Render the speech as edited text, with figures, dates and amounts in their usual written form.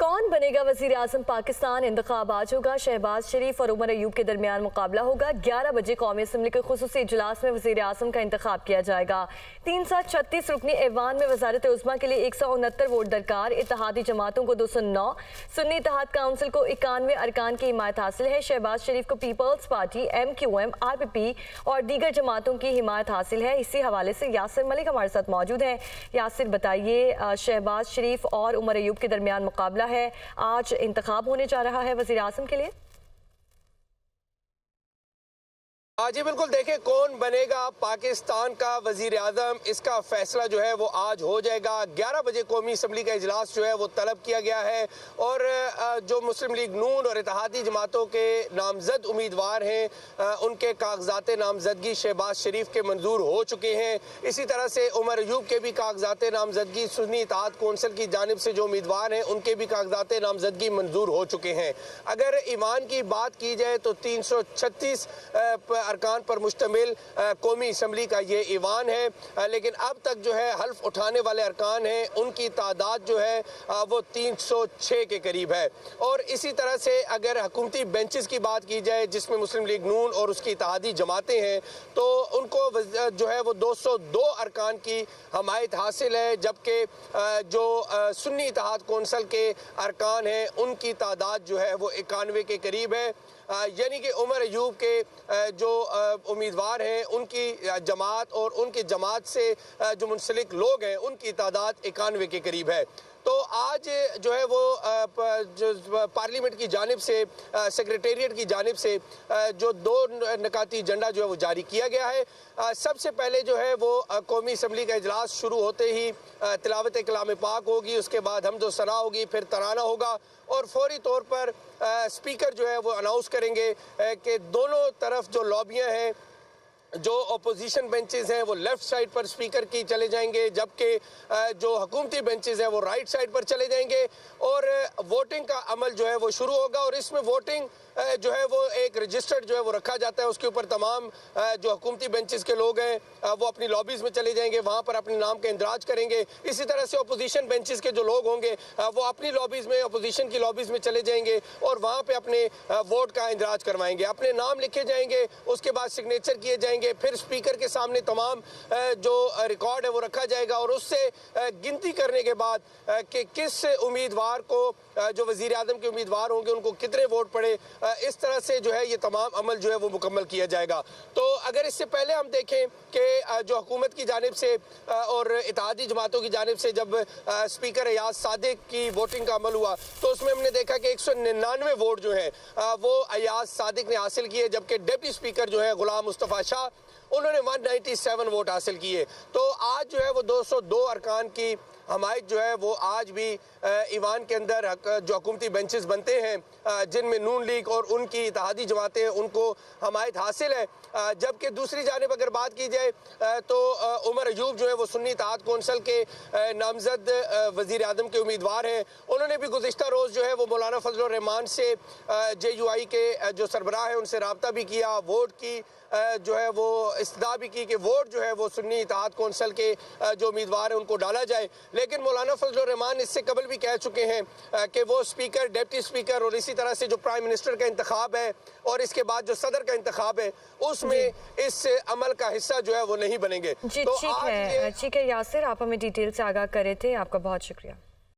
कौन बनेगा वजीर आजम पाकिस्तान? इंतखाब आज होगा। शहबाज शरीफ और उमर अयूब के दरमियान मुकाबला होगा। 11 बजे कौमी असम्बली के खुसूसी इजलास में वजीर आजम का इंतखाब किया जाएगा। 336 रुकनी ऐवान में वजारत उज़्मा के लिए 169 वोट दरकार। इत्तेहादी जमातों को 209, सुन्नी इत्तेहाद काउंसिल को 91 अरकान की हिमायत हासिल है। शहबाज शरीफ को पीपल्स पार्टी, MQM, RPP और दीगर जमातों की हिमायत हासिल है। इसी हवाले से यासिर मलिक हमारे साथ मौजूद हैं। यासिर, बताइए, शहबाज शरीफ और उमर अयूब के दरमियान मुकाबला है, आज इंतखाब होने जा रहा है वज़ीर आज़म के लिए। जी बिल्कुल, देखें कौन बनेगा पाकिस्तान का वजीर आज़म, इसका फैसला जो है वो आज हो जाएगा। 11 बजे कौमी असम्बली का इजलास जो है वो तलब किया गया है और जो मुस्लिम लीग नून और इत्तेहादी जमातों के नामजद उम्मीदवार हैं उनके कागजात नामजदगी शहबाज शरीफ के मंजूर हो चुके हैं। इसी तरह से उमर अयूब के भी कागजात नामजदगी सुन्नी इत्तेहाद कौंसिल की जानिब से जो उम्मीदवार हैं उनके भी कागजात नामजदगी मंजूर हो चुके हैं। अगर ईमान की बात की जाए तो 336 अरकान पर मुश्तमिल कौमी असम्बली का ये ईवान है, लेकिन अब तक जो है हल्फ उठाने वाले अरकान हैं उनकी तादाद जो है वो 306 के करीब है। और इसी तरह से अगर हुकूमती बेंचेस की बात की जाए जिसमें मुस्लिम लीग नून और उसकी इत्तेहादी जमातें हैं तो उनको जो है वो 202 अरकान की हमायत हासिल है, जबकि जो सुन्नी इत्तेहाद कौंसिल के अरकान हैं उनकी तादाद जो है वो 91 के करीब है। यानी कि उमर अयूब के जो उम्मीदवार हैं उनकी जमात और उनकी जमात से जो मुंसलिक लोग हैं उनकी तादाद 91 के करीब है। तो आज जो है वो जो पार्लियामेंट की जानिब से सेक्रेटेरिएट की जानिब से जो 2 नकाती एजेंडा जो है वो जारी किया गया है। सबसे पहले जो है वो कौमी असम्बली का इजलास शुरू होते ही तिलावत कलाम पाक होगी, उसके बाद हमदो सना होगी, फिर तराना होगा और फौरी तौर पर स्पीकर जो है वो अनाउंस करेंगे कि दोनों तरफ जो लॉबियाँ हैं, जो अपोजिशन बेंचेस हैं वो लेफ्ट साइड पर स्पीकर की चले जाएंगे, जबकि जो हुकूमती बेंचेस हैं वो राइट साइड पर चले जाएंगे और वोटिंग का अमल जो है वो शुरू होगा। और इसमें वोटिंग जो है वो एक रजिस्टर्ड जो है वो रखा जाता है, उसके ऊपर तमाम जो हुकूमती बेंचेस के लोग हैं वो अपनी लॉबीज़ में चले जाएंगे, वहाँ पर अपने नाम का इंदराज करेंगे। इसी तरह से अपोजिशन बेंचेस के जो लोग होंगे वो अपनी लॉबीज़ में, अपोजिशन की लॉबीज़ में चले जाएंगे और वहाँ पर अपने वोट का इंदराज करवाएंगे, अपने नाम लिखे जाएंगे, उसके बाद सिग्नेचर किए जाएंगे, फिर स्पीकर के सामने तमाम जो रिकॉर्ड है वो रखा जाएगा और उससे गिनती करने के बाद कि किस उम्मीदवार को जो वजीर आज़म के उम्मीदवार होंगे उनको कितने वोट पड़े, इस तरह से जो है ये तमाम अमल जो है वो मुकम्मल किया जाएगा। तो अगर इससे पहले हम देखें कि जो हुकूमत की जानिब से और इत्तेहादी जमातों की जानिब से जब स्पीकर अयाज सादिक की वोटिंग का अमल हुआ तो उसमें हमने देखा कि 199 वोट जो है वो अयाज सादिक ने हासिल किए, जबकि डिप्टी स्पीकर जो है गुलाम मुस्तफ़ा शाह उन्होंने 197 वोट हासिल किए। तो आज जो है वो 202 अरकान की हमायत जो है वो आज भी ईवान के अंदर जो हुकूमती बेंचेस बनते हैं जिनमें नून लीग और उनकी इत्तेहादी जमातें हैं उनको हमायत हासिल है। जबकि दूसरी जानिब अगर बात की जाए तो उमर अयूब जो है वो सुन्नी इत्तेहाद कौंसिल के नामजद वजीर आज़म के उम्मीदवार हैं। उन्होंने भी गुज़िश्ता रोज़ जो है वो मौलाना फजलुर रहमान से JUI के जो सरबराह है उनसे रब्ता भी किया, वोट की जो है वो इस्तदा भी की कि वोट जो है वो सुन्नी इत्तेहाद कौंसिल के जो उम्मीदवार हैं उनको डाला जाए। लेकिन मौलाना फजलुर रहमान इससे कबल भी कह चुके हैं कि वो स्पीकर, डिप्टी स्पीकर और इसी तरह से जो प्राइम मिनिस्टर का इंतखाब है और इसके बाद जो सदर का इंतखाब है उसमें इस अमल का हिस्सा जो है वो नहीं बनेंगे। जी, तो ठीक है यासिर, आप हमें डिटेल से आगाह कर रहे थे, आपका बहुत शुक्रिया।